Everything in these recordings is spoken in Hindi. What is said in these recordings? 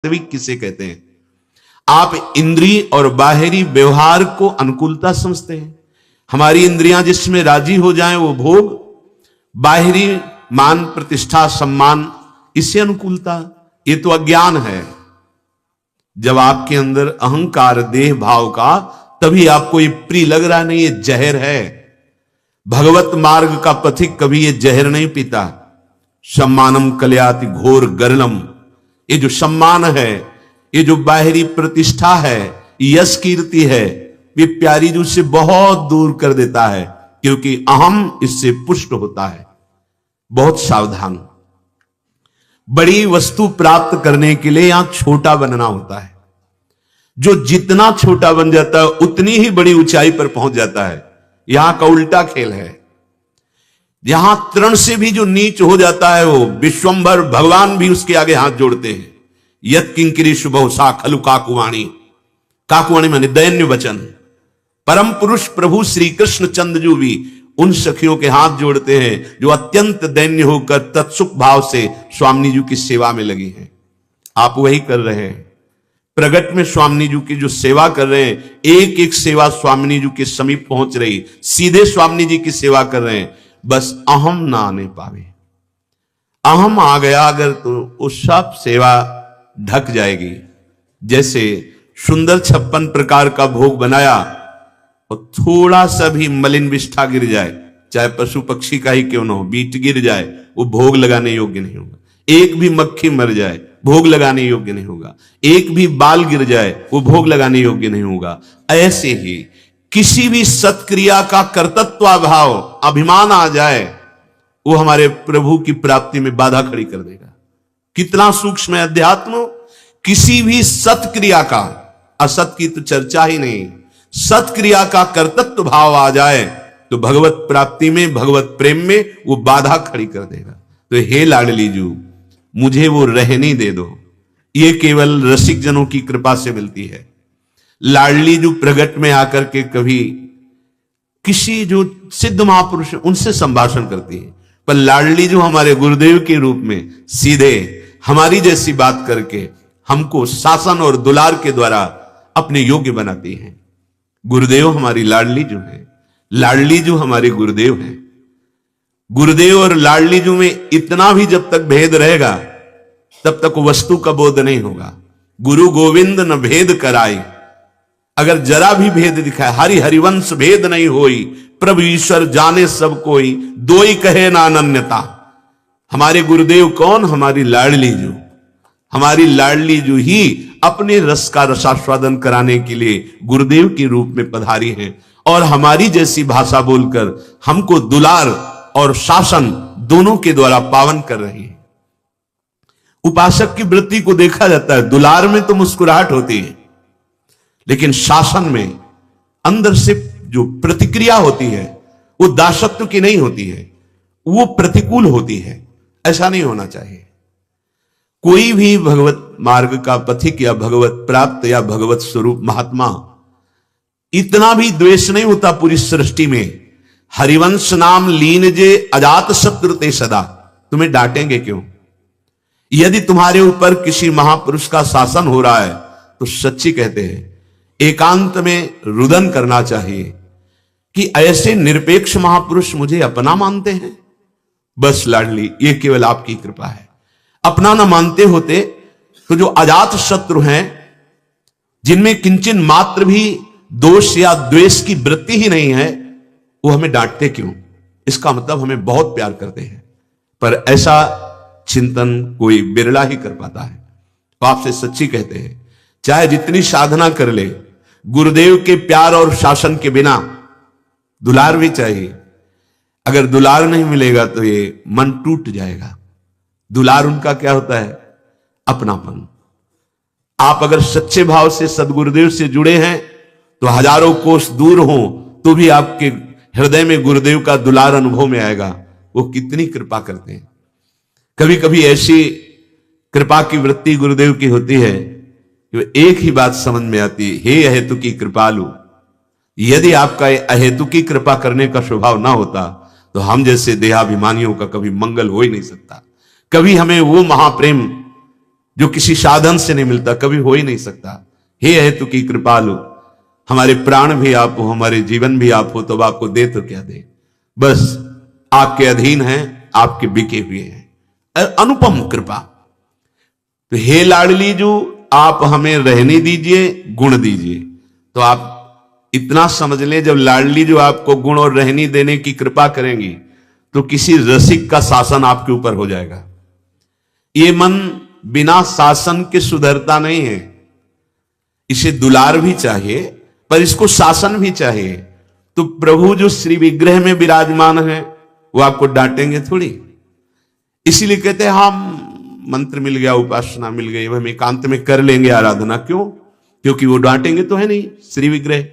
वास्तविक किसे कहते हैं? आप इंद्रिय और बाहरी व्यवहार को अनुकूलता समझते हैं। हमारी इंद्रियां जिसमें राजी हो जाएं वो भोग, बाहरी मान प्रतिष्ठा सम्मान इससे अनुकूलता, ये तो अज्ञान है। जब आपके अंदर अहंकार देह भाव का, तभी आपको ये प्रिय लग रहा नहीं, ये जहर है। भगवत मार्ग का पथिक कभी ये जहर नहीं पीता। सम्मानम कल्याति घोर गरलम, ये जो सम्मान है, ये जो बाहरी प्रतिष्ठा है, यश कीर्ति है, ये प्यारी जो से बहुत दूर कर देता है, क्योंकि अहम इससे पुष्ट होता है। बहुत सावधान। बड़ी वस्तु प्राप्त करने के लिए यहां छोटा बनना होता है। जो जितना छोटा बन जाता है उतनी ही बड़ी ऊंचाई पर पहुंच जाता है। यहां का उल्टा खेल है। यहां तृण से भी जो नीच हो जाता है, वो विश्वंभर भगवान भी उसके आगे हाथ जोड़ते हैं। यत किंकिरी शुभ सा खलु काकुवाणी, काकुवाणी माने दैन्य वचन। परम पुरुष प्रभु श्री कृष्ण चंद्रजू भी उन सखियों के हाथ जोड़ते हैं जो अत्यंत दैन्य होकर तत्सुख भाव से स्वामी जी की सेवा में लगी हैं। आप वही कर रहे हैं। प्रगट में स्वामी जी की जो सेवा कर रहे हैं, एक एक सेवा स्वामी जी के समीप पहुंच रही, सीधे स्वामी जी की सेवा कर रहे हैं। बस अहम ना आने पावे। अहम आ गया अगर तो उस सब सेवा ढक जाएगी। जैसे सुंदर 56 प्रकार का भोग बनाया और थोड़ा सा भी मलिन विष्ठा गिर जाए, चाहे पशु पक्षी का ही क्यों न हो, बीट गिर जाए, वो भोग लगाने योग्य नहीं होगा। एक भी मक्खी मर जाए, भोग लगाने योग्य नहीं होगा। एक भी बाल गिर जाए, वो भोग लगाने योग्य नहीं होगा। ऐसे ही किसी भी सत्क्रिया का कर्तृत्वाभाव, अभिमान आ जाए, वो हमारे प्रभु की प्राप्ति में बाधा खड़ी कर देगा। कितना सूक्ष्म है अध्यात्म। किसी भी सत्क्रिया का, असत की तो चर्चा ही नहीं, सत्क्रिया का कर्तृत्व भाव आ जाए तो भगवत प्राप्ति में, भगवत प्रेम में वो बाधा खड़ी कर देगा। तो हे लाडली जू, मुझे वो रहने दे दो। ये केवल रसिक जनों की कृपा से मिलती है। लाडली जू प्रगट में आकर के कभी किसी जो सिद्ध महापुरुष उनसे संभाषण करती है, पर लाडली जो हमारे गुरुदेव के रूप में सीधे हमारी जैसी बात करके हमको शासन और दुलार के द्वारा अपने योग्य बनाती हैं। गुरुदेव हमारी लाडली जो है, लाडली जो हमारे गुरुदेव हैं। गुरुदेव और लाडली जो में इतना भी जब तक भेद रहेगा, तब तक वस्तु का बोध नहीं होगा। गुरु गोविंद न भेद कराए, अगर जरा भी भेद दिखाए, हरि हरिवंश भेद नहीं होई, प्रभु ईश्वर जाने सब कोई, दोई कहे ना अनन्यता। हमारे गुरुदेव कौन? हमारी लाडली जू। हमारी लाडली जू ही अपने रस का रसास्वादन कराने के लिए गुरुदेव के रूप में पधारी हैं और हमारी जैसी भाषा बोलकर हमको दुलार और शासन दोनों के द्वारा पावन कर रही है। उपासक की वृत्ति को देखा जाता है, दुलार में तो मुस्कुराहट होती है, लेकिन शासन में अंदर से जो प्रतिक्रिया होती है वो दासत्व की नहीं होती है, वो प्रतिकूल होती है। ऐसा नहीं होना चाहिए। कोई भी भगवत मार्ग का पथिक या भगवत प्राप्त या भगवत स्वरूप महात्मा, इतना भी द्वेष नहीं होता पूरी सृष्टि में। हरिवंश नाम लीन जे अजात शत्रु ते सदा, तुम्हें डांटेंगे क्यों? यदि तुम्हारे ऊपर किसी महापुरुष का शासन हो रहा है तो सच्ची कहते हैं एकांत में रुदन करना चाहिए कि ऐसे निरपेक्ष महापुरुष मुझे अपना मानते हैं। बस लाडली, ये केवल आपकी कृपा है। अपना न मानते होते तो जो अजात शत्रु हैं, जिनमें किंचन मात्र भी दोष या द्वेष की वृत्ति ही नहीं है, वो हमें डांटते क्यों? इसका मतलब हमें बहुत प्यार करते हैं। पर ऐसा चिंतन कोई बिरला ही कर पाता है। तो आपसे सच्ची कहते हैं, चाहे जितनी साधना कर ले, गुरुदेव के प्यार और शासन के बिना दुलार भी चाहिए। अगर दुलार नहीं मिलेगा तो ये मन टूट जाएगा। दुलार उनका क्या होता है? अपनापन। आप अगर सच्चे भाव से सदगुरुदेव से जुड़े हैं तो हजारों कोस दूर हो तो भी आपके हृदय में गुरुदेव का दुलार अनुभव में आएगा। वो कितनी कृपा करते हैं। कभी कभी ऐसी कृपा की वृत्ति गुरुदेव की होती है कि एक ही बात समझ में आती है, हे अहेतुकी कृपालु। यदि आपका अहेतुकी कृपा करने का स्वभाव ना होता तो हम जैसे देहाभिमानियों का कभी मंगल हो ही नहीं सकता। कभी हमें वो महाप्रेम जो किसी साधन से नहीं मिलता, कभी हो ही नहीं सकता। हे हेतु की कृपालु, हमारे प्राण भी आप हो, हमारे जीवन भी आप हो, तो अब आपको दे तो क्या दे, बस आपके अधीन हैं, आपके बिके हुए हैं। अनुपम कृपा। तो हे लाडली जो, आप हमें रहने दीजिए, गुण दीजिए। तो आप इतना समझ लें, जब लाडली जो आपको गुण और रहनी देने की कृपा करेंगी, तो किसी रसिक का शासन आपके ऊपर हो जाएगा। ये मन बिना शासन के सुधरता नहीं है। इसे दुलार भी चाहिए, पर इसको शासन भी चाहिए। तो प्रभु जो श्री विग्रह में विराजमान है, वो आपको डांटेंगे थोड़ी। इसीलिए कहते हैं हम मंत्र मिल गया, उपासना मिल गई, हम एकांत में कर लेंगे आराधना। क्यों? क्योंकि वो डांटेंगे तो है नहीं श्री विग्रह,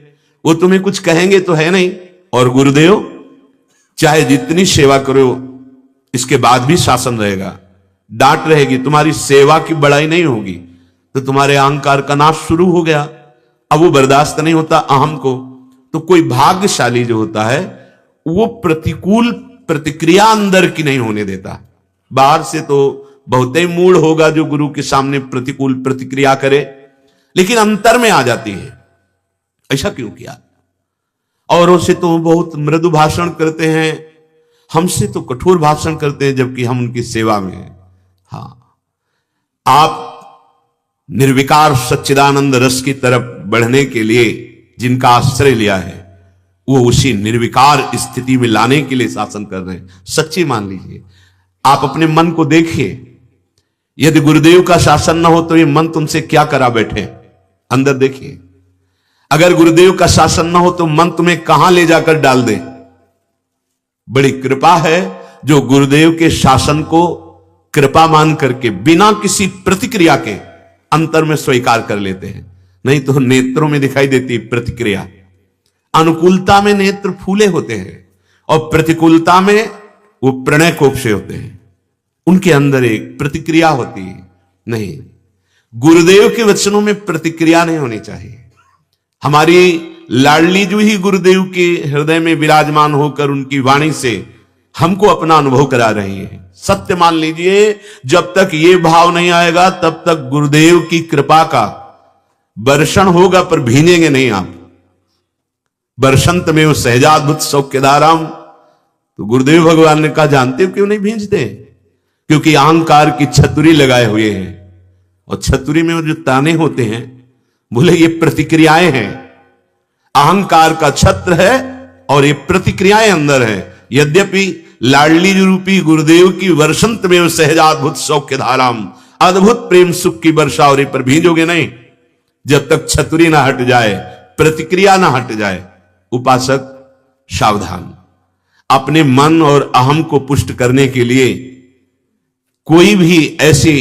वो तुम्हें कुछ कहेंगे तो है नहीं। और गुरुदेव चाहे जितनी सेवा करो, इसके बाद भी शासन रहेगा, डांट रहेगी, तुम्हारी सेवा की बड़ाई नहीं होगी, तो तुम्हारे अहंकार का नाश शुरू हो गया। अब वो बर्दाश्त नहीं होता अहम को। तो कोई भाग्यशाली जो होता है, वो प्रतिकूल प्रतिक्रिया अंदर की नहीं होने देता। बाहर से तो बहुत ही मूड होगा जो गुरु के सामने प्रतिकूल प्रतिक्रिया करे, लेकिन अंतर में आ जाती है, ऐसा क्यों किया? औरों से तो बहुत मृदु भाषण करते हैं, हमसे तो कठोर भाषण करते हैं, जबकि हम उनकी सेवा में हैं। हाँ, आप निर्विकार सच्चिदानंद रस की तरफ बढ़ने के लिए जिनका आश्रय लिया है, वो उसी निर्विकार स्थिति में लाने के लिए शासन कर रहे हैं। सच्ची मान लीजिए, आप अपने मन को देखिए, यदि गुरुदेव का शासन ना हो तो ये मन तुमसे क्या करा बैठे, अंदर देखिए। अगर गुरुदेव का शासन ना हो तो मन तुम्हें कहां ले जाकर डाल दे। बड़ी कृपा है जो गुरुदेव के शासन को कृपा मान करके बिना किसी प्रतिक्रिया के अंतर में स्वीकार कर लेते हैं। नहीं तो नेत्रों में दिखाई देती प्रतिक्रिया। अनुकूलता में नेत्र फूले होते हैं और प्रतिकूलता में वो प्रणय कोप से होते हैं, उनके अंदर एक प्रतिक्रिया होती है। नहीं, गुरुदेव के वचनों में प्रतिक्रिया नहीं होनी चाहिए। हमारी लाडली जो ही गुरुदेव के हृदय में विराजमान होकर उनकी वाणी से हमको अपना अनुभव करा रही है। सत्य मान लीजिए, जब तक ये भाव नहीं आएगा तब तक गुरुदेव की कृपा का वर्षण होगा, पर भीनेंगे नहीं आप। बरसंत में वो सहजाद्भुत सौख्यदाराम, तो गुरुदेव भगवान ने कहा जानते हो क्यों नहीं भींजते? क्योंकि अहंकार की छतुरी लगाए हुए हैं, और छतुरी में जो ताने होते हैं, बोले ये प्रतिक्रियाएं हैं। अहंकार का छत्र है और ये प्रतिक्रियाएं अंदर है। यद्यपि लाडली रूपी गुरुदेव की वर्षंत में सहजाद्भुत सौख्य धाराम, अद्भुत प्रेम सुख की वर्षा, और पर भींजोगे नहीं जब तक छतुरी ना हट जाए, प्रतिक्रिया ना हट जाए। उपासक सावधान, अपने मन और अहम को पुष्ट करने के लिए कोई भी ऐसी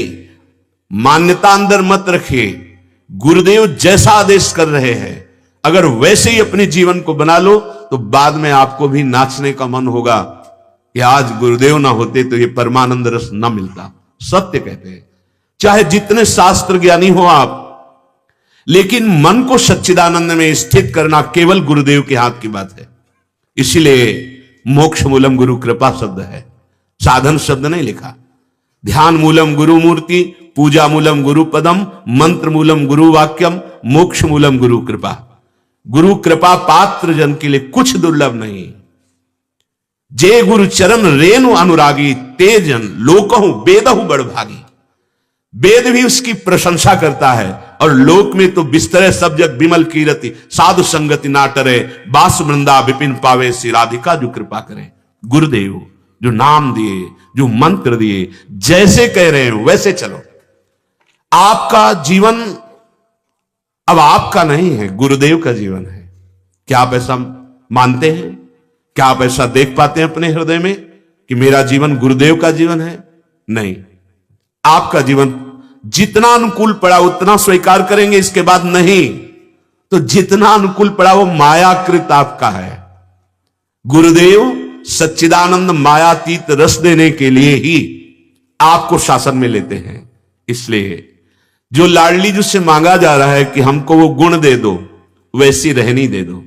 मान्यता अंदर मत रखिए। गुरुदेव जैसा आदेश कर रहे हैं, अगर वैसे ही अपने जीवन को बना लो तो बाद में आपको भी नाचने का मन होगा कि आज गुरुदेव ना होते तो ये परमानंद रस ना मिलता। सत्य कहते हैं, चाहे जितने शास्त्र ज्ञानी हो आप, लेकिन मन को सच्चिदानंद में स्थित करना केवल गुरुदेव के हाथ की बात है। इसीलिए मोक्ष मूलम गुरु कृपा शब्द है, साधन शब्द नहीं लिखा। ध्यान मूलम गुरु मूर्ति, पूजा मूलम गुरु पदम, मंत्र मूलम गुरु वाक्यम, मोक्ष मूलम गुरु कृपा। गुरु कृपा पात्र जन के लिए कुछ दुर्लभ नहीं। जे गुरु चरण रेणु अनुरागी, ते जन लोकहु वेदहु बड़भागी। वेद भी उसकी प्रशंसा करता है, और लोक में तो बिस्तरे सब जग विमल कीरति, साधु संगति नाटरे, बास वृंदा विपिन पावे, श्री राधिका जो कृपा करे। गुरुदेव जो नाम दिए, जो मंत्र दिए, जैसे कह रहे हो वैसे चलो। आपका जीवन अब आपका नहीं है, गुरुदेव का जीवन है। क्या आप ऐसा मानते हैं? क्या आप ऐसा देख पाते हैं अपने हृदय में कि मेरा जीवन गुरुदेव का जीवन है? नहीं, आपका जीवन जितना अनुकूल पड़ा उतना स्वीकार करेंगे, इसके बाद नहीं। तो जितना अनुकूल पड़ा वो मायाकृत आपका है। गुरुदेव सच्चिदानंद मायातीत रस देने के लिए ही आपको शासन में लेते हैं। इसलिए जो लाडली जिससे मांगा जा रहा है कि हमको वो गुण दे दो, वैसी रहनी दे दो,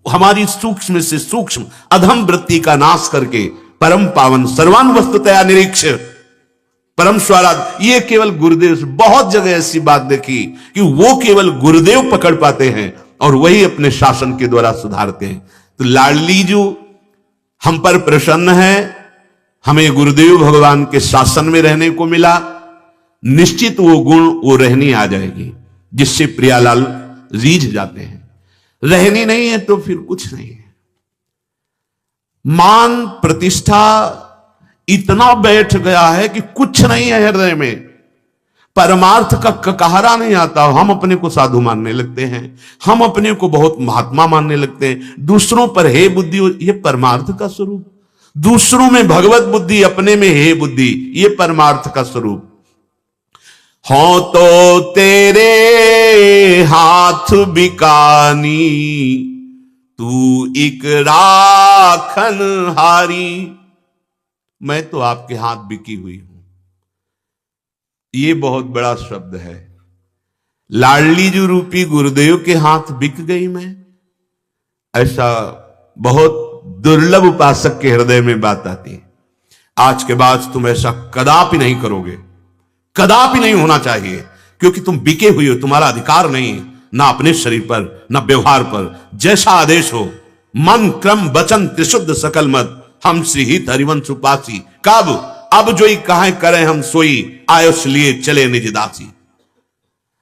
हमारी सूक्ष्म से सूक्ष्म अधम वृत्ति का नाश करके परम पावन सर्वान वस्तुतया निरीक्ष परम स्वराज, ये केवल गुरुदेव से। बहुत जगह ऐसी बात देखी कि वो केवल गुरुदेव पकड़ पाते हैं और वही अपने शासन के द्वारा सुधारते हैं। तो लाडली जो हम पर प्रसन्न है, हमें गुरुदेव भगवान के शासन में रहने को मिला, निश्चित वो गुण वो रहनी आ जाएगी जिससे प्रियालाल रीझ जाते हैं। रहनी नहीं है तो फिर कुछ नहीं है। मान प्रतिष्ठा इतना बैठ गया है कि कुछ नहीं है हृदय में, परमार्थ का ककहरा नहीं आता। हम अपने को साधु मानने लगते हैं, हम अपने को बहुत महात्मा मानने लगते हैं, दूसरों पर हे बुद्धि, ये परमार्थ का स्वरूप। दूसरों में भगवत बुद्धि, अपने में हे बुद्धि, ये परमार्थ का स्वरूप। हो तो तेरे हाथ बिकानी, तू एक राखन हारी। मैं तो आपके हाथ बिकी हुई हूं। ये बहुत बड़ा शब्द है। लाडली जो रूपी गुरुदेव के हाथ बिक गई मैं, ऐसा बहुत दुर्लभ उपासक के हृदय में बात आती है। आज के बाद तुम ऐसा कदापि नहीं करोगे, कदापि नहीं होना चाहिए, क्योंकि तुम बिके हुए हो, तुम्हारा अधिकार नहीं है ना अपने शरीर पर ना व्यवहार पर। जैसा आदेश हो, मन क्रम वचन त्रिशुद्ध सकल मत, हम श्री हित हरिवंश उपासी। कब? अब जो ही कहा करें हम सोई, आयुष लिए चले निज दासी।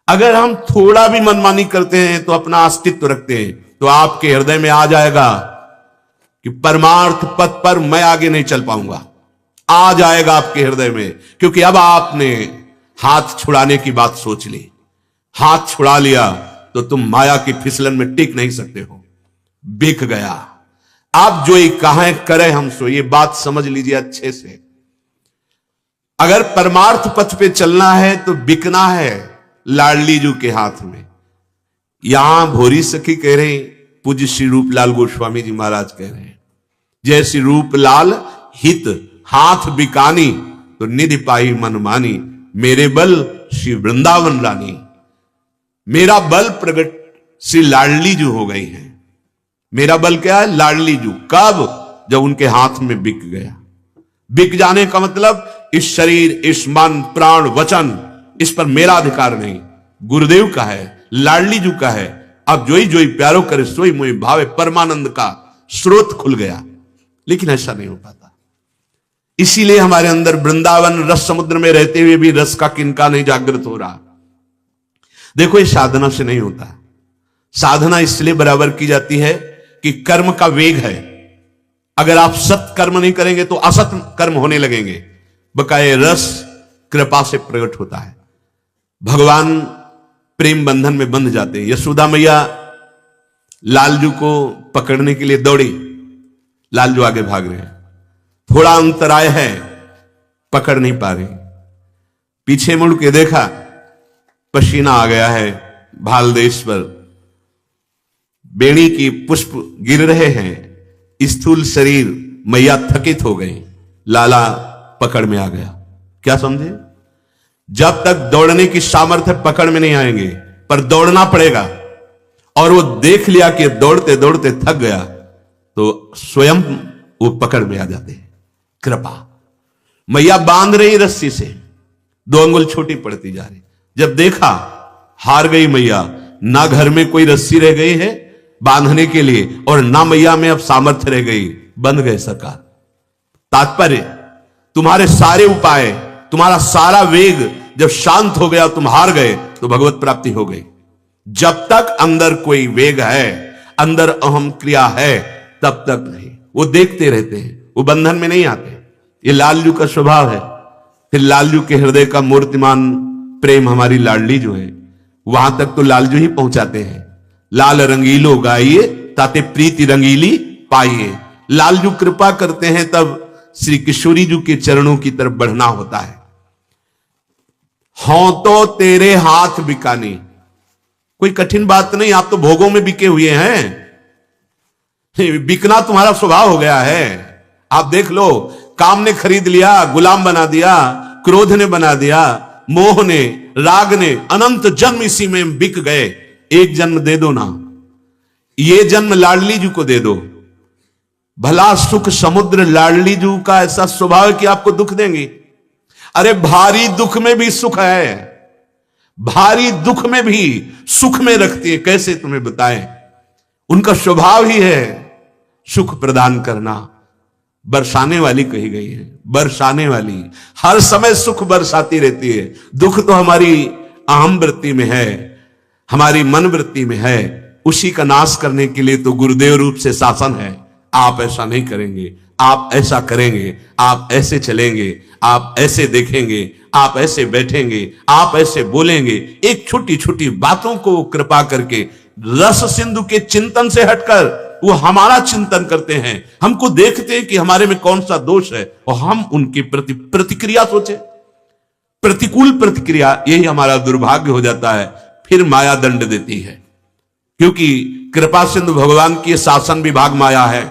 अगर हम थोड़ा भी मनमानी करते हैं तो अपना अस्तित्व रखते हैं, तो आपके हृदय में आ जाएगा कि परमार्थ पथ पर मैं आगे नहीं चल पाऊंगा। आ जाएगा आपके हृदय में, क्योंकि अब आपने हाथ छुड़ाने की बात सोच ली। हाथ छुड़ा लिया तो तुम माया की फिसलन में टिक नहीं सकते हो, बिक गया। आप जो ही कहा करें हम सो, ये बात समझ लीजिए अच्छे से। अगर परमार्थ पथ पे चलना है तो बिकना है लाडली जू के हाथ में। यहां भोरी सखी कह रहे हैं, पूज्य श्री रूपलाल गोस्वामी जी महाराज कह रहे हैं, जैसी रूपलाल हित हाथ बिकानी, तो निधि पाई मन मानी, मेरे बल श्री वृंदावन रानी। मेरा बल प्रकट श्री लाडली जू हो गई है। मेरा बल क्या है? लाडली जू। कब? जब उनके हाथ में बिक गया। बिक जाने का मतलब इस शरीर, इस मन, प्राण, वचन, इस पर मेरा अधिकार नहीं, गुरुदेव का है, लाडली जू का है। अब जोई जोई प्यारो करे सोई मोई भावे, परमानंद का स्रोत खुल गया। लेकिन ऐसा नहीं हो पाता। इसीलिए हमारे अंदर वृंदावन रस समुद्र में रहते हुए भी रस का किनका नहीं जागृत हो रहा। देखो, ये साधना से नहीं होता। साधना इसलिए बराबर की जाती है कि कर्म का वेग है। अगर आप सत कर्म नहीं करेंगे तो असत कर्म होने लगेंगे। बकाये रस कृपा से प्रकट होता है। भगवान प्रेम बंधन में बंध जाते हैं। यशोदा मैया लालजू को पकड़ने के लिए दौड़ी, लालजू आगे भाग रहे हैं, थोड़ा अंतराय है, पकड़ नहीं पा रहे। पीछे मुड़ के देखा, पसीना आ गया है भाल देश पर, बेड़ी की पुष्प गिर रहे हैं, स्थूल शरीर, मैया थकित हो गई, लाला पकड़ में आ गया। क्या समझे? जब तक दौड़ने की सामर्थ्य पकड़ में नहीं आएंगे, पर दौड़ना पड़ेगा। और वो देख लिया कि दौड़ते दौड़ते थक गया, तो स्वयं वो पकड़ में आ जाते हैं। कृपा। मैया बांध रही रस्सी से, 2 अंगुल छोटी पड़ती जा रही। जब देखा हार गई मैया, ना घर में कोई रस्सी रह गई है बांधने के लिए, और ना मैया में अब सामर्थ्य रह गई, बंध गए सरकार। तात्पर्य, तुम्हारे सारे उपाय, तुम्हारा सारा वेग जब शांत हो गया, तुम हार गए, तो भगवत प्राप्ति हो गई। जब तक अंदर कोई वेग है, अंदर अहम क्रिया है, तब तक नहीं। वो देखते रहते हैं, वो बंधन में नहीं आते। ये लालजू का स्वभाव है। फिर लालजू के हृदय का मूर्तिमान प्रेम हमारी लाडली जो है, वहां तक तो लालजू ही पहुंचाते हैं। लाल रंगीलो गाइए, ताते प्रीति रंगीली पाइए। लालजू कृपा करते हैं, तब श्री किशोरी जी के चरणों की तरफ बढ़ना होता है। हों तो तेरे हाथ बिकानी, कोई कठिन बात नहीं। आप तो भोगों में बिके हुए हैं, बिकना तुम्हारा स्वभाव हो गया है। आप देख लो, काम ने खरीद लिया, गुलाम बना दिया, क्रोध ने बना दिया, मोह ने, राग ने, अनंत जन्म इसी में बिक गए। एक जन्म दे दो ना, ये जन्म लाडली जी को दे दो। भला सुख समुद्र लाडली जी का ऐसा स्वभाव है कि आपको दुख देंगी। अरे भारी दुख में भी सुख है, भारी दुख में भी सुख में रखती है। कैसे तुम्हें बताएं, उनका स्वभाव ही है सुख प्रदान करना। बरसाने वाली कही गई है, बरसाने वाली, हर समय सुख बरसाती रहती है। दुख तो हमारी अहम वृत्ति में है, हमारी मन वृत्ति में है। उसी का नाश करने के लिए तो गुरुदेव रूप से शासन है। आप ऐसा नहीं करेंगे, आप ऐसा करेंगे, आप ऐसे चलेंगे, आप ऐसे देखेंगे, आप ऐसे बैठेंगे, आप ऐसे बोलेंगे। एक छोटी छोटी बातों को कृपा करके रस सिंधु के चिंतन से हटकर वो हमारा चिंतन करते हैं, हमको देखते हैं कि हमारे में कौन सा दोष है और हम उनके प्रति प्रतिक्रिया सोचे। प्रतिकूल प्रतिक्रिया, यही हमारा दुर्भाग्य हो जाता है। फिर माया दंड देती है, क्योंकि कृपा सिंधु भगवान की शासन विभाग माया है।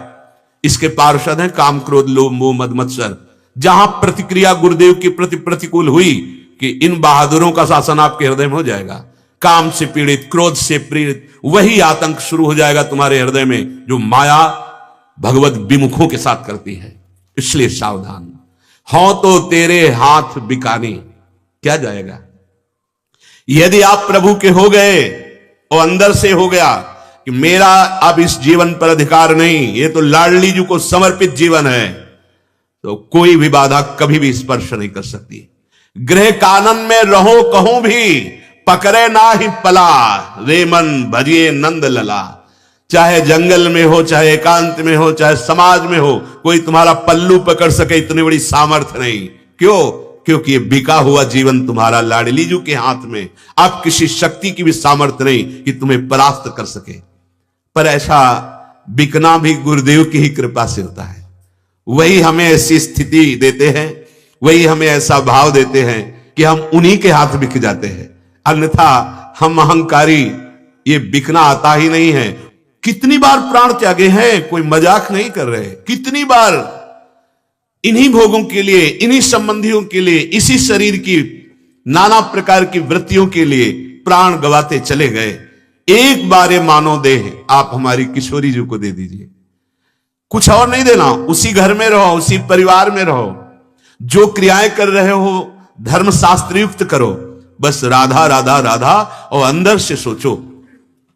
इसके पार्षद हैं काम क्रोध लोभ मोह मद मत्सर। जहां प्रतिक्रिया गुरुदेव के प्रति प्रतिकूल हुई कि इन बहादुरों का शासन आपके हृदय में हो जाएगा। काम से पीड़ित, क्रोध से पीड़ित, वही आतंक शुरू हो जाएगा तुम्हारे हृदय में जो माया भगवत विमुखों के साथ करती है। इसलिए सावधान। हो तो तेरे हाथ बिकानी, क्या जाएगा? यदि आप प्रभु के हो गए और अंदर से हो गया कि मेरा अब इस जीवन पर अधिकार नहीं, ये तो लाडली जी को समर्पित जीवन है, तो कोई भी बाधा कभी भी स्पर्श नहीं कर सकती। गृह कानन में रहो कहूं भी, पकड़े ना ही पला, रे मन भजिए नंद लला। चाहे जंगल में हो, चाहे एकांत में हो, चाहे समाज में हो, कोई तुम्हारा पल्लू पकड़ सके इतनी बड़ी सामर्थ्य नहीं। क्यों? क्योंकि ये बिका हुआ जीवन तुम्हारा लाडली जी के हाथ में। अब किसी शक्ति की भी सामर्थ्य नहीं कि तुम्हें परास्त कर सके। पर ऐसा बिकना भी गुरुदेव की ही कृपा से होता है। वही हमें ऐसी स्थिति देते हैं, वही हमें ऐसा भाव देते हैं कि हम उन्हीं के हाथ बिक जाते हैं। अन्यथा हम अहंकारी, ये बिकना आता ही नहीं है। कितनी बार प्राण त्यागे हैं, कोई मजाक नहीं कर रहे। कितनी बार इन्हीं भोगों के लिए, इन्हीं संबंधियों के लिए, इसी शरीर की नाना प्रकार की वृत्तियों के लिए प्राण गवाते चले गए। एक बार ये मानो देह आप हमारी किशोरी जी को दे दीजिए, कुछ और नहीं देना। उसी घर में रहो, उसी परिवार में रहो, जो क्रियाएं कर रहे हो धर्म शास्त्र युक्त करो, बस राधा राधा राधा, और अंदर से सोचो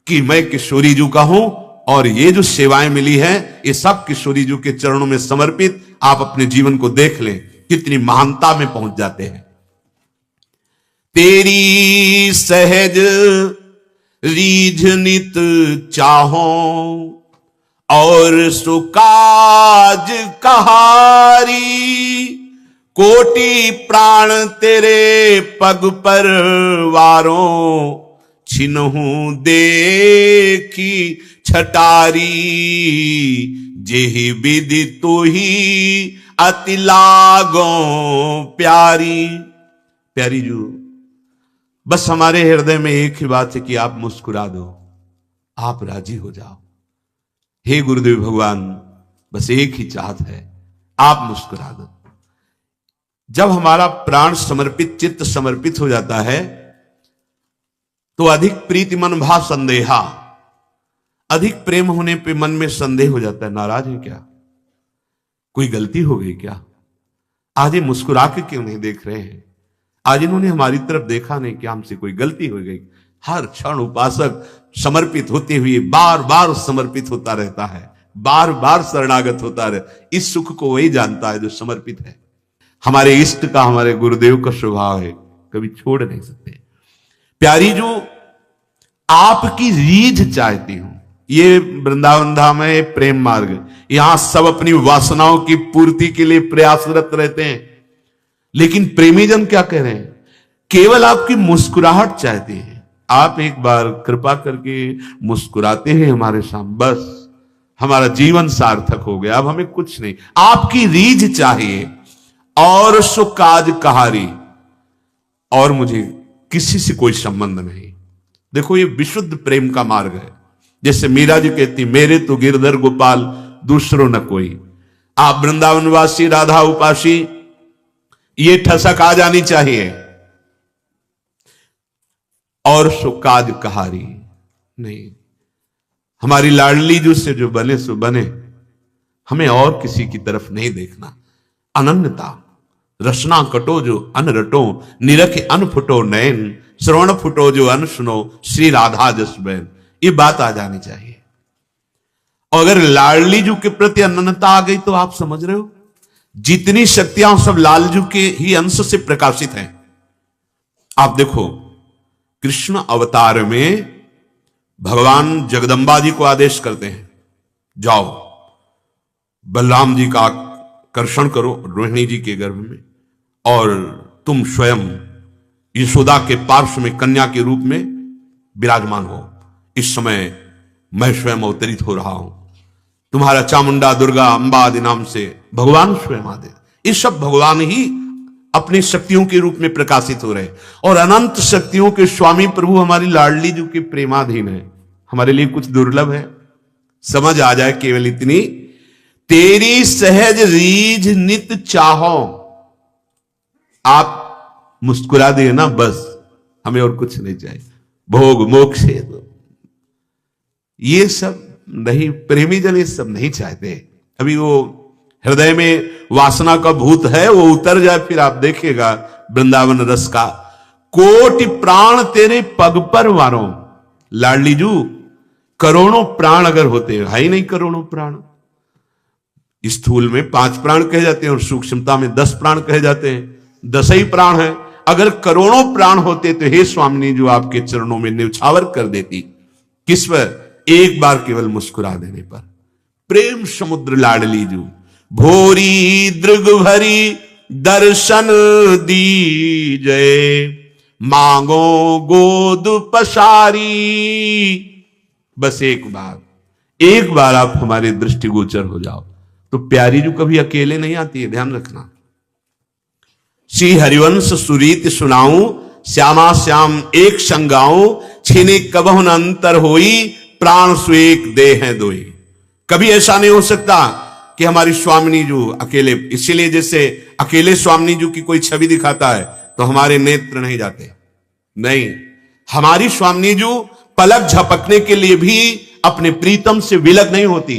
कि मैं किशोरी जी का हूं और ये जो सेवाएं मिली हैं ये सब किशोरी जी के चरणों में समर्पित। आप अपने जीवन को देख लें, कितनी महानता में पहुंच जाते हैं। तेरी सहज रीझ नित चाहो और सुकाज कहारी, कोटि प्राण तेरे पग पर वारों, छिनहु देखी छटारी, जेहि विधि तो ही अति लागो प्यारी। प्यारी जू, बस हमारे हृदय में एक ही बात है कि आप मुस्कुरा दो, आप राजी हो जाओ। हे गुरुदेव भगवान, बस एक ही चाहत है, आप मुस्कुरा दो। जब हमारा प्राण समर्पित, चित्त समर्पित हो जाता है तो अधिक प्रीति मन भा संदेहा, अधिक प्रेम होने पे मन में संदेह हो जाता है। नाराज है क्या? कोई गलती हो गई क्या? आज ये मुस्कुरा के क्यों नहीं देख रहे हैं? आज इन्होंने हमारी तरफ देखा नहीं, क्या हमसे कोई गलती हो गई? हर क्षण उपासक समर्पित होते हुए बार बार समर्पित होता रहता है, बार बार शरणागत होता रहे। इस सुख को वही जानता है जो समर्पित है। हमारे इष्ट का, हमारे गुरुदेव का स्वभाव है, कभी छोड़ नहीं सकते। प्यारी जो आपकी रीझ चाहती हूं, ये वृंदावन धाम है, प्रेम मार्ग। यहां सब अपनी वासनाओं की पूर्ति के लिए प्रयासरत रहते हैं, लेकिन प्रेमी जन क्या कह रहे हैं? केवल आपकी मुस्कुराहट चाहते हैं। आप एक बार कृपा करके मुस्कुराते हैं हमारे सामने, बस हमारा जीवन सार्थक हो गया। अब हमें कुछ नहीं, आपकी रीझ चाहिए। और सुकाज कहारी, और मुझे किसी से कोई संबंध नहीं। देखो, ये विशुद्ध प्रेम का मार्ग है। जैसे मीरा जी कहती, मेरे तो गिरधर गोपाल दूसरो न कोई। आप वृंदावनवासी, राधा उपासी, ये ठसक आ जानी चाहिए। और सुकाज कहारी नहीं, हमारी लाडली जो से जो बने सो बने, हमें और किसी की तरफ नहीं देखना। अनन्यता, रसना कटो जो अन रटो, निरख अन फुटो नैन, श्रवण फुटो जो अन सुनो, श्री राधा जस बैन। ये बात आ जानी चाहिए। और अगर लाडली जू के प्रति अनन्यता आ गई तो आप समझ रहे हो जितनी शक्तियां सब लालजू के ही अंश से प्रकाशित हैं। आप देखो कृष्ण अवतार में भगवान जगदम्बा जी को आदेश करते हैं, जाओ बलराम जी का कर्षण करो रोहिणी जी के गर्भ में, और तुम स्वयं यशोदा के पार्श्व में कन्या के रूप में विराजमान हो। इस समय मैं स्वयं अवतरित हो रहा हूं, तुम्हारा चामुंडा दुर्गा अंबा आदि नाम से भगवान स्वयं आदि, ये सब भगवान ही अपनी शक्तियों के रूप में प्रकाशित हो रहे। और अनंत शक्तियों के स्वामी प्रभु हमारी लाडली जी के प्रेमाधीन है। हमारे लिए कुछ दुर्लभ है, समझ आ जाए केवल इतनी, तेरी सहज रीझ नित चाहो, आप मुस्कुरा दिए ना बस, हमें और कुछ नहीं चाहिए, भोग मोक्ष ये सब नहीं, प्रेमी जन ये सब नहीं चाहते। अभी वो हृदय में वासना का भूत है, वो उतर जाए फिर आप देखिएगा वृंदावन रस का। कोटि प्राण तेरे पग पर वारो, लाडली जू करोड़ों प्राण अगर होते, है ही नहीं करोड़ों प्राण, स्थूल में 5 प्राण कहे जाते हैं और सूक्ष्मता में 10 प्राण कहे जाते हैं, 10 ही प्राण है। अगर करोड़ों प्राण होते तो हे स्वामिनी जो आपके चरणों में न्यौछावर कर देती, किस पर? एक बार केवल मुस्कुरा देने पर। प्रेम समुद्र लाडली जू, भोरी दृग भरी दर्शन दीजय, मांगो गोद पसारी। बस एक बार आप हमारे दृष्टिगोचर हो जाओ। तो प्यारी जो कभी अकेले नहीं आती है, ध्यान रखना। श्री हरिवंश सुरीत सुनाऊं, श्यामा श्याम एक संगाऊं, छीने कबहु न अंतर होई, प्राण सुएक देह दोई। कभी ऐसा नहीं हो सकता कि हमारी स्वामिनी जो अकेले, इसीलिए जैसे अकेले स्वामिनी जी की कोई छवि दिखाता है तो हमारे नेत्र नहीं जाते, नहीं, हमारी स्वामिनी जी पलक झपकने के लिए भी अपने प्रीतम से विलग नहीं होती।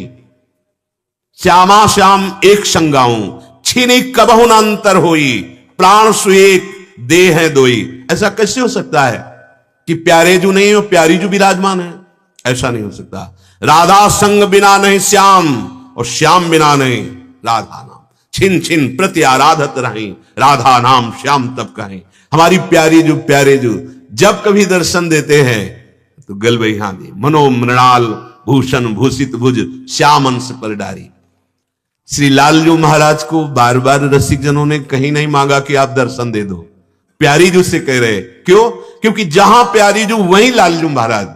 श्यामा श्याम एक संगाऊं, छीनी कबहु न अंतर होई, प्राण सुएक देह दोई। ऐसा कैसे हो सकता है कि प्यारे जो नहीं हो प्यारी जो विराजमान है? ऐसा नहीं हो सकता। राधा संग बिना नहीं श्याम, और श्याम बिना नहीं राधा नाम, छिन छिन प्रति आराधत रही, राधा नाम श्याम तब कहें। हमारी प्यारी जो प्यारे जो जब कभी दर्शन देते हैं तो गलबई हादी, मनो मृणाल भूषण भूषित भुज, श्याम अंश पर डारी। श्री लालजू महाराज को बार बार रसिक जनों ने कहीं नहीं मांगा कि आप दर्शन दे दो, प्यारी जू से कह रहे। क्यों? क्योंकि जहां प्यारी जू वहीं लालजू महाराज।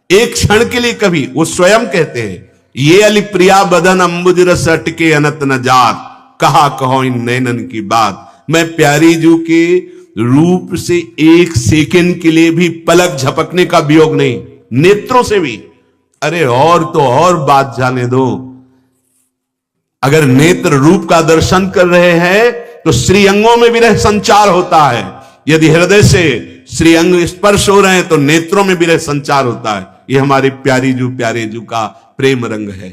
एक क्षण के लिए कभी वो स्वयं कहते हैं, ये अली प्रिया बदन अंबुज रस अटके अनत न जात, कहा कहो इन नैनन की बात। मैं प्यारी जू के रूप से एक सेकंड के लिए भी पलक झपकने का वियोग नहीं, नेत्रों से भी। अरे और तो और बात जाने दो, अगर नेत्र रूप का दर्शन कर रहे हैं तो श्रीअंगों में विरह संचार होता है। यदि हृदय से श्रीअंग स्पर्श हो रहे हैं तो नेत्रों में विरह संचार होता है। ये हमारी प्यारी जू प्यारे जू का प्रेम रंग है।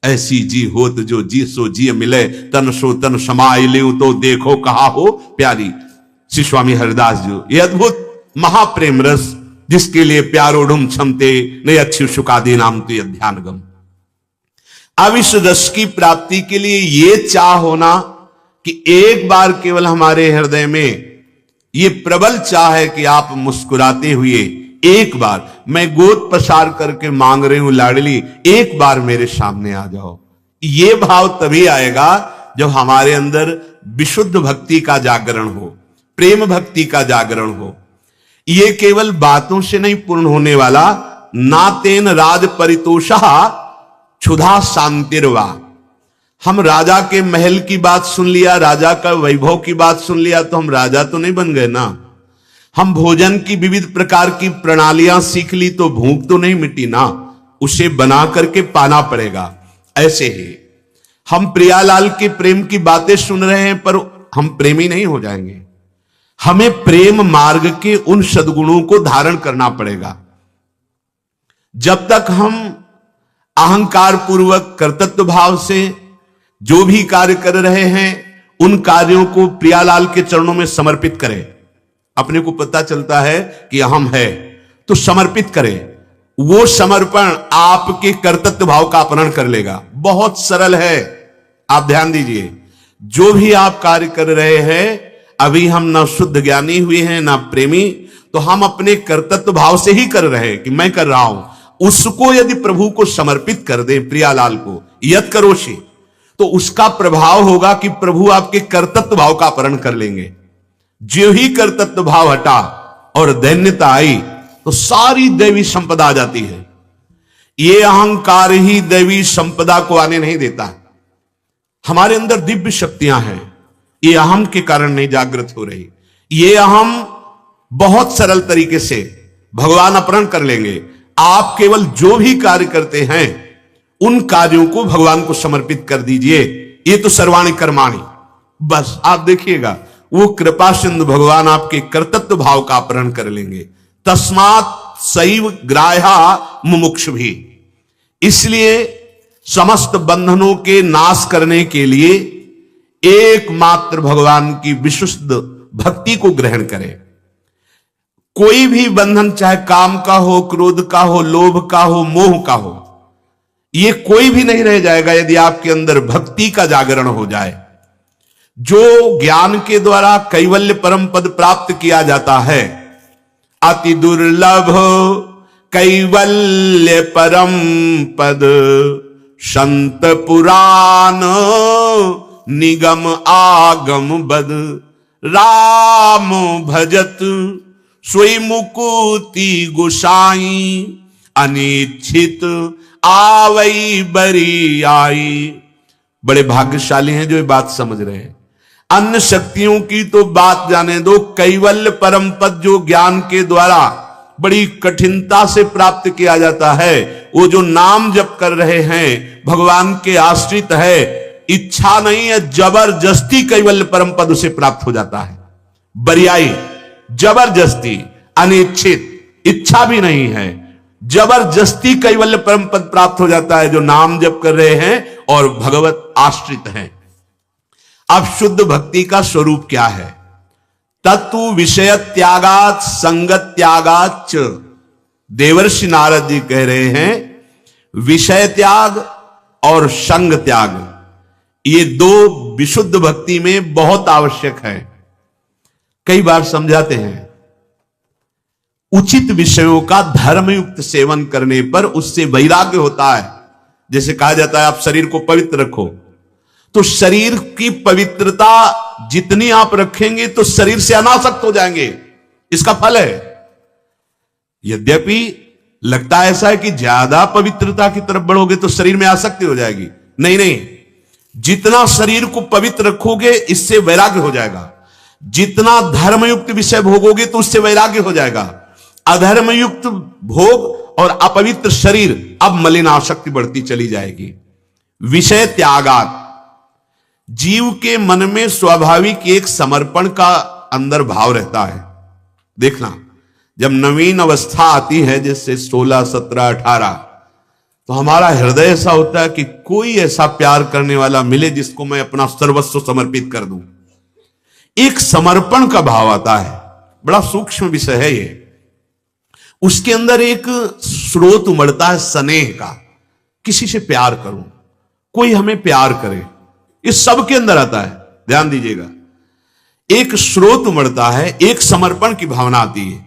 ऐसी जी होत जो जी सो जी मिले, तन सो तन समाय ले तो देखो कहा हो प्यारी। श्री स्वामी हरिदास जी, ये अद्भुत महाप्रेम रस जिसके लिए प्यारो ढुम क्षमते नहीं अच्छी सुखादी नाम तो ध्यान गम। अब इस रस की प्राप्ति के लिए ये चाह होना कि एक बार केवल हमारे हृदय में ये प्रबल चाह है कि आप मुस्कुराते हुए एक बार, मैं गोद पसार करके मांग रही हूं लाडली, एक बार मेरे सामने आ जाओ। ये भाव तभी आएगा जब हमारे अंदर विशुद्ध भक्ति का जागरण हो, प्रेम भक्ति का जागरण हो। ये केवल बातों से नहीं पूर्ण होने वाला। नातेन राज परितोषा क्षुधा शांतिर्वा। हम राजा के महल की बात सुन लिया, राजा का वैभव की बात सुन लिया तो हम राजा तो नहीं बन गए ना। हम भोजन की विविध प्रकार की प्रणालियां सीख ली तो भूख तो नहीं मिटी ना, उसे बना करके पाना पड़ेगा। ऐसे ही हम प्रियालाल के प्रेम की बातें सुन रहे हैं पर हम प्रेमी नहीं हो जाएंगे। हमें प्रेम मार्ग के उन सद्गुणों को धारण करना पड़ेगा। जब तक हम अहंकार पूर्वक कर्तृत्व भाव से जो भी कार्य कर रहे हैं उन कार्यों को प्रियालाल के चरणों में समर्पित करें। अपने को पता चलता है कि अहम है तो समर्पित करें। वो समर्पण आपके कर्तव्य भाव का अपहरण कर लेगा। बहुत सरल है, आप ध्यान दीजिए। जो भी आप कार्य कर रहे हैं, अभी हम ना शुद्ध ज्ञानी हुए हैं ना प्रेमी, तो हम अपने कर्तव्य भाव से ही कर रहे हैं कि मैं कर रहा हूं। उसको यदि प्रभु को समर्पित कर दे, प्रियालाल को यत करोषि, तो उसका प्रभाव होगा कि प्रभु आपके कर्तव्य भाव का अपहरण कर लेंगे। जो ही कर्तव्य भाव हटा और दैन्यता आई तो सारी दैवी संपदा आ जाती है। ये अहंकार ही दैवी संपदा को आने नहीं देता। हमारे अंदर दिव्य शक्तियां हैं, ये अहम के कारण नहीं जागृत हो रही। ये अहम बहुत सरल तरीके से भगवान अपहरण कर लेंगे। आप केवल जो भी कार्य करते हैं उन कार्यों को भगवान को समर्पित कर दीजिए। ये तो सर्वाणि कर्माणि, बस आप देखिएगा वो कृपा सिंधु भगवान आपके कर्तव्य भाव का अपहरण कर लेंगे। तस्मात् सैव ग्राह्या मुमुक्षु भी। इसलिए समस्त बंधनों के नाश करने के लिए एकमात्र भगवान की विशुद्ध भक्ति को ग्रहण करें। कोई भी बंधन, चाहे काम का हो, क्रोध का हो, लोभ का हो, मोह का हो, ये कोई भी नहीं रह जाएगा यदि आपके अंदर भक्ति का जागरण हो जाए। जो ज्ञान के द्वारा कैवल्य परम पद प्राप्त किया जाता है, अति दुर्लभ कैवल्य परम पद, संत पुराण निगम आगम बद, राम भजत सोई मुकुति गोसाई, अनिच्छित आवई बरी आई। बड़े भाग्यशाली हैं जो ये बात समझ रहे हैं। अन्य शक्तियों की तो बात जाने दो, कैवल्य परम पद जो ज्ञान के द्वारा बड़ी कठिनता से प्राप्त किया जाता है, वो जो नाम जप कर रहे हैं, भगवान के आश्रित है, इच्छा नहीं है, जबरदस्ती कैवल्य परम पद उसे प्राप्त हो जाता है। बरियाई, जबरदस्ती, अनिच्छित, इच्छा भी नहीं है, जबरदस्ती कैवल्य परम पद प्राप्त हो जाता है जो नाम जप कर रहे हैं और भगवत आश्रित हैं। अब शुद्ध भक्ति का स्वरूप क्या है? तत्व विषय त्यागात संगत त्यागात च। देवर्षि नारद जी कह रहे हैं विषय त्याग और संग त्याग, ये दो विशुद्ध भक्ति में बहुत आवश्यक है। कई बार समझाते हैं, उचित विषयों का धर्मयुक्त सेवन करने पर उससे वैराग्य होता है। जैसे कहा जाता है आप शरीर को पवित्र रखो, तो शरीर की पवित्रता जितनी आप रखेंगे तो शरीर से अनासक्त हो जाएंगे, इसका फल है। यद्यपि लगता ऐसा है कि ज्यादा पवित्रता की तरफ बढ़ोगे तो शरीर में आसक्ति हो जाएगी। नहीं नहीं, जितना शरीर को पवित्र रखोगे इससे वैराग्य हो जाएगा। जितना धर्मयुक्त विषय भोगोगे तो उससे वैराग्य हो जाएगा। अधर्मयुक्त भोग और अपवित्र शरीर, अब मलिनाशक्ति बढ़ती चली जाएगी। विषय त्यागात, जीव के मन में स्वाभाविक एक समर्पण का अंदर भाव रहता है। देखना, जब नवीन अवस्था आती है जैसे 16, 17, 18, तो हमारा हृदय ऐसा होता है कि कोई ऐसा प्यार करने वाला मिले जिसको मैं अपना सर्वस्व समर्पित कर दूं। एक समर्पण का भाव आता है, बड़ा सूक्ष्म विषय है ये। उसके अंदर एक स्रोत उमड़ता है स्नेह का, किसी से प्यार करूं, कोई हमें प्यार करे, इस सब के अंदर आता है। ध्यान दीजिएगा, एक स्रोत उमड़ता है, एक समर्पण की भावना आती है।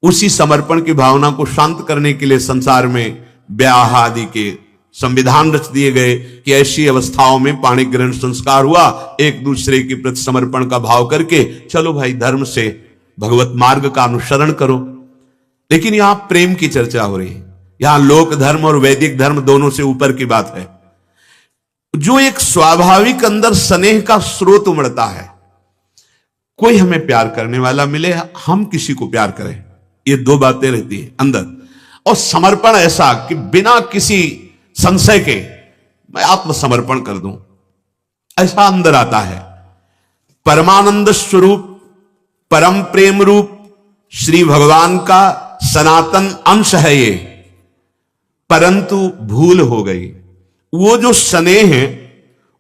उसी समर्पण की भावना को शांत करने के लिए संसार में ब्याह आदि के संविधान रच दिए गए कि ऐसी अवस्थाओं में पाणी ग्रहण संस्कार हुआ, एक दूसरे के प्रति समर्पण का भाव करके चलो भाई धर्म से भगवत मार्ग का अनुसरण करो। लेकिन यहां प्रेम की चर्चा हो रही है, यहां लोक धर्म और वैदिक धर्म दोनों से ऊपर की बात है। जो एक स्वाभाविक अंदर स्नेह का स्रोत उमड़ता है, कोई हमें प्यार करने वाला मिले, हम किसी को प्यार करें, ये दो बातें रहती है अंदर। और समर्पण ऐसा कि बिना किसी संशय के मैं आत्मसमर्पण कर दूं, ऐसा अंदर आता है। परमानंद स्वरूप, परम प्रेम रूप श्री भगवान का सनातन अंश है ये, परंतु भूल हो गई। वो जो स्नेह है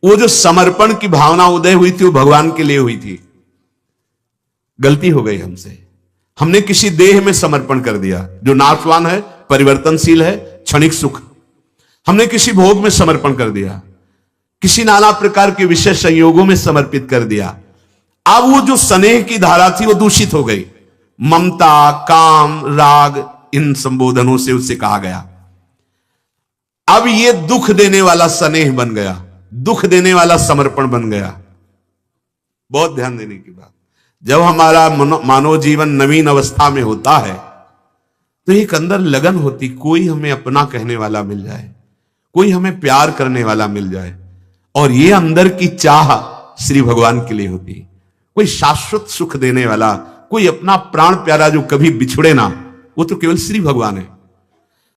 वो जो समर्पण की भावना उदय हुई थी वो भगवान के लिए हुई थी। गलती हो गई हमसे, हमने किसी देह में समर्पण कर दिया जो नाशवान है, परिवर्तनशील है, क्षणिक सुख। हमने किसी भोग में समर्पण कर दिया, किसी नाना प्रकार के विशेष संयोगों में समर्पित कर दिया। अब वो जो स्नेह की धारा थी वो दूषित हो गई। ममता, काम, राग, इन संबोधनों से उससे कहा गया। अब ये दुख देने वाला स्नेह बन गया, दुख देने वाला समर्पण बन गया। बहुत ध्यान देने की बात। जब हमारा मानव जीवन नवीन अवस्था में होता है तो एक अंदर लगन होती, कोई हमें अपना कहने वाला मिल जाए, कोई हमें प्यार करने वाला मिल जाए। और ये अंदर की चाह श्री भगवान के लिए होती, कोई शाश्वत सुख देने वाला, कोई अपना प्राण प्यारा जो कभी बिछड़े ना, वो तो केवल श्री भगवान है।